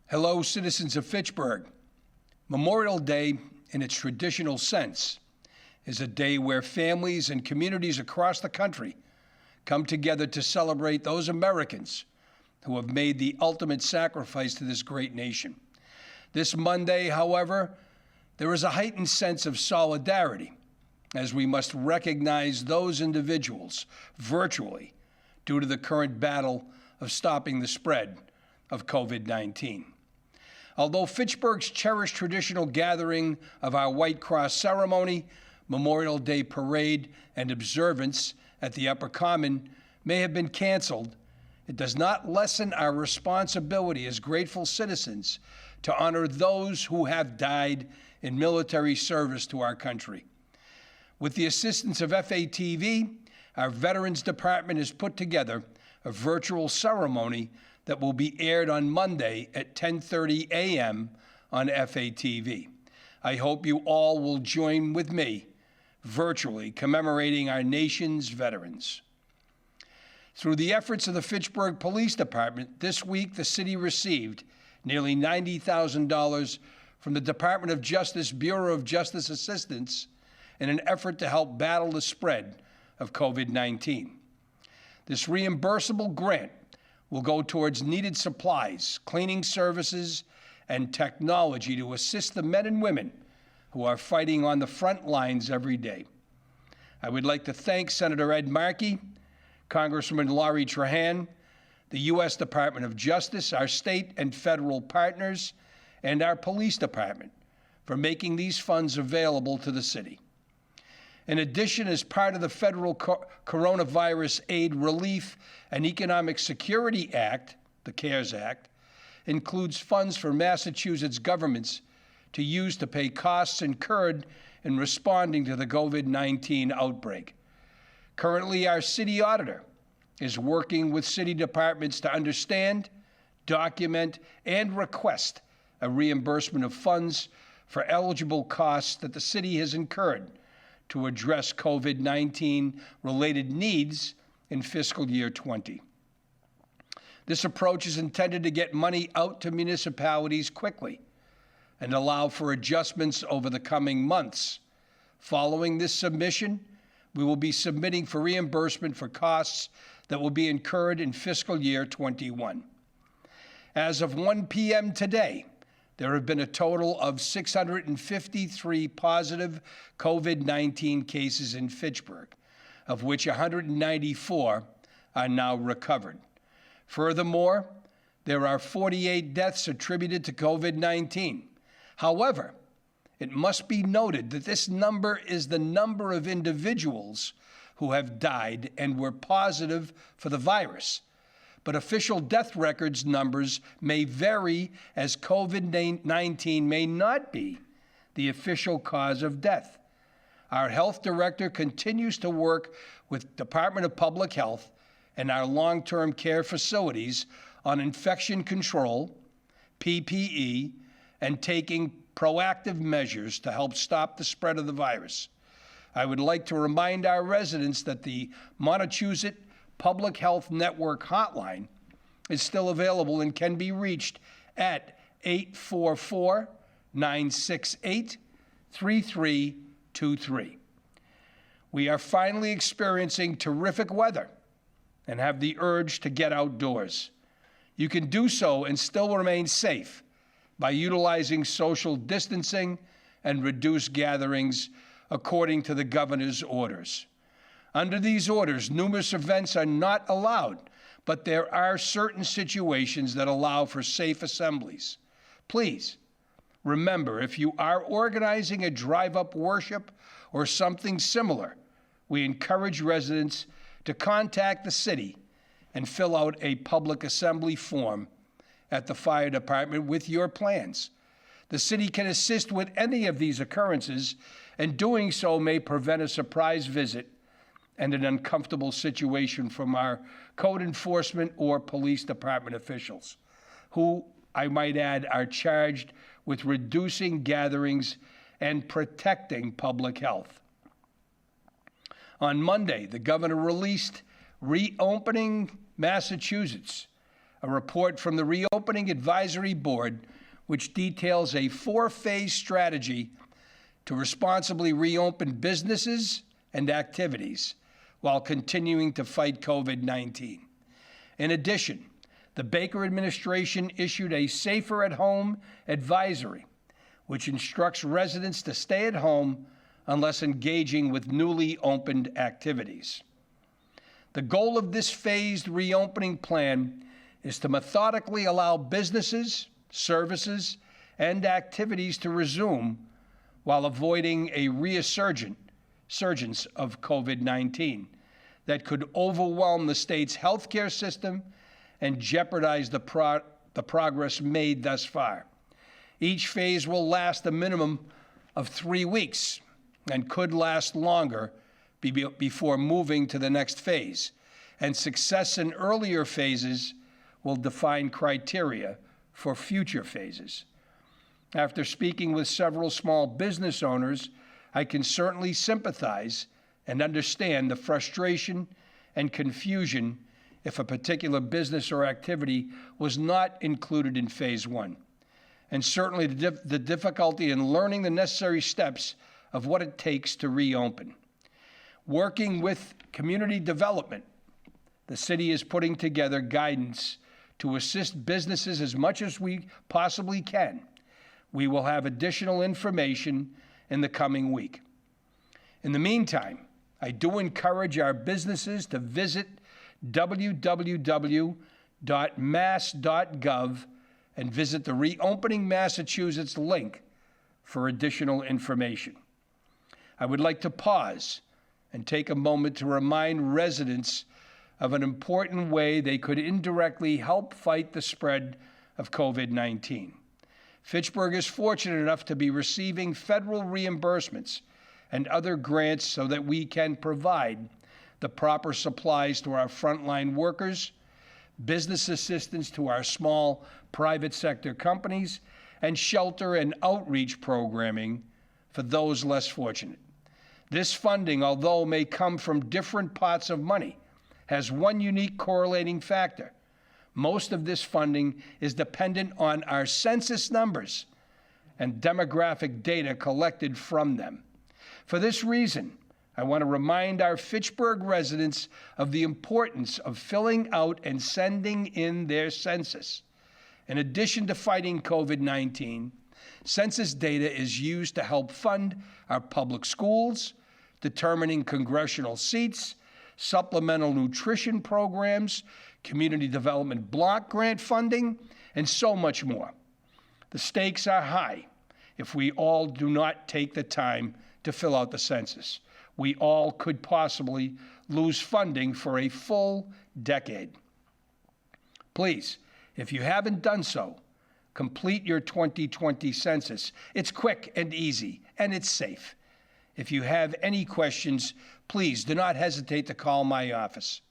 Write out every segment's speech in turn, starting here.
Hello, citizens of Fitchburg. Memorial Day, in its traditional sense, is a day where families and communities across the country come together to celebrate those Americans who have made the ultimate sacrifice to this great nation. This Monday, however, there is a heightened sense of solidarity as we must recognize those individuals virtually due to the current battle of stopping the spread of COVID-19. Although Fitchburg's cherished traditional gathering of our White Cross ceremony, Memorial Day parade, and observance at the Upper Common may have been canceled, it does not lessen our responsibility as grateful citizens to honor those who have died in military service to our country. With the assistance of FATV, our Veterans Department has put together a virtual ceremony that will be aired on Monday at 10:30 a.m. on FATV. I hope you all will join with me virtually commemorating our nation's veterans. Through the efforts of the Fitchburg Police Department, this week the city received nearly $90,000 from the Department of Justice Bureau of Justice Assistance in an effort to help battle the spread of COVID-19. This reimbursable grant will go towards needed supplies, cleaning services, and technology to assist the men and women who are fighting on the front lines every day. I would like to thank Senator Ed Markey, Congresswoman Laurie Trahan, the U.S. Department of Justice, our state and federal partners, and our police department for making these funds available to the city. In addition, as part of the Federal Coronavirus Aid, Relief, and Economic Security Act, the CARES Act, includes funds for Massachusetts governments to use to pay costs incurred in responding to the COVID-19 outbreak. Currently, our city auditor is working with city departments to understand, document, and request a reimbursement of funds for eligible costs that the city has incurred to address COVID-19 related needs in fiscal year 20. This approach is intended to get money out to municipalities quickly and allow for adjustments over the coming months. Following this submission, we will be submitting for reimbursement for costs that will be incurred in fiscal year 21. As of 1 p.m. today, there have been a total of 653 positive COVID-19 cases in Fitchburg, of which 194 are now recovered. Furthermore, there are 48 deaths attributed to COVID-19. However, it must be noted that this number is the number of individuals who have died and were positive for the virus. But official death records numbers may vary as COVID-19 may not be the official cause of death. Our health director continues to work with Department of Public Health and our long-term care facilities on infection control, PPE, and taking proactive measures to help stop the spread of the virus. I would like to remind our residents that the Montechusett Public Health Network hotline is still available and can be reached at 844-968-3323. We are finally experiencing terrific weather and have the urge to get outdoors. You can do so and still remain safe by utilizing social distancing and reduced gatherings according to the governor's orders. Under these orders, numerous events are not allowed, but there are certain situations that allow for safe assemblies. Please remember, if you are organizing a drive-up worship or something similar, we encourage residents to contact the city and fill out a public assembly form at the fire department with your plans. The city can assist with any of these occurrences, and doing so may prevent a surprise visit and an uncomfortable situation from our code enforcement or police department officials, who, I might add, are charged with reducing gatherings and protecting public health. On Monday, the governor released Reopening Massachusetts, a report from the Reopening Advisory Board, which details a 4-phase strategy to responsibly reopen businesses and activities while continuing to fight COVID-19. In addition, the Baker administration issued a Safer at Home advisory, which instructs residents to stay at home unless engaging with newly opened activities. The goal of this phased reopening plan is to methodically allow businesses, services, and activities to resume while avoiding a resurgence of COVID-19 that could overwhelm the state's healthcare system and jeopardize the progress made thus far. Each phase will last a minimum of 3 weeks and could last longer before moving to the next phase. And success in earlier phases will define criteria for future phases. After speaking with several small business owners, I can certainly sympathize and understand the frustration and confusion if a particular business or activity was not included in phase 1. And certainly the difficulty in learning the necessary steps of what it takes to reopen. Working with community development, the city is putting together guidance to assist businesses as much as we possibly can. We will have additional information in the coming week. In the meantime, I do encourage our businesses to visit www.mass.gov and visit the Reopening Massachusetts link for additional information. I would like to pause and take a moment to remind residents of an important way they could indirectly help fight the spread of COVID-19. Fitchburg is fortunate enough to be receiving federal reimbursements and other grants so that we can provide the proper supplies to our frontline workers, business assistance to our small private sector companies, and shelter and outreach programming for those less fortunate. This funding, although may come from different pots of money, has one unique correlating factor. Most of this funding is dependent on our census numbers and demographic data collected from them. For this reason, I want to remind our Fitchburg residents of the importance of filling out and sending in their census. In addition to fighting COVID-19, census data is used to help fund our public schools, determining congressional seats, supplemental nutrition programs, community development block grant funding, and so much more. The stakes are high if we all do not take the time to fill out the census. We all could possibly lose funding for a full decade. Please, if you haven't done so, complete your 2020 census. It's quick and easy, and it's safe. If you have any questions, please do not hesitate to call my office.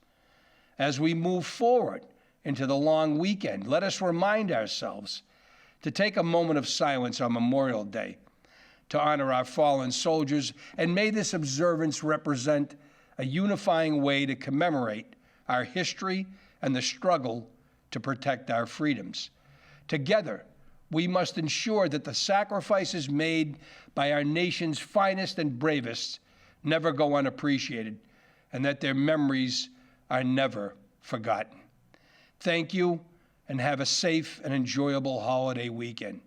As we move forward into the long weekend, let us remind ourselves to take a moment of silence on Memorial Day to honor our fallen soldiers, and may this observance represent a unifying way to commemorate our history and the struggle to protect our freedoms. Together, we must ensure that the sacrifices made by our nation's finest and bravest never go unappreciated, and that their memories are never forgotten. Thank you, and have a safe and enjoyable holiday weekend.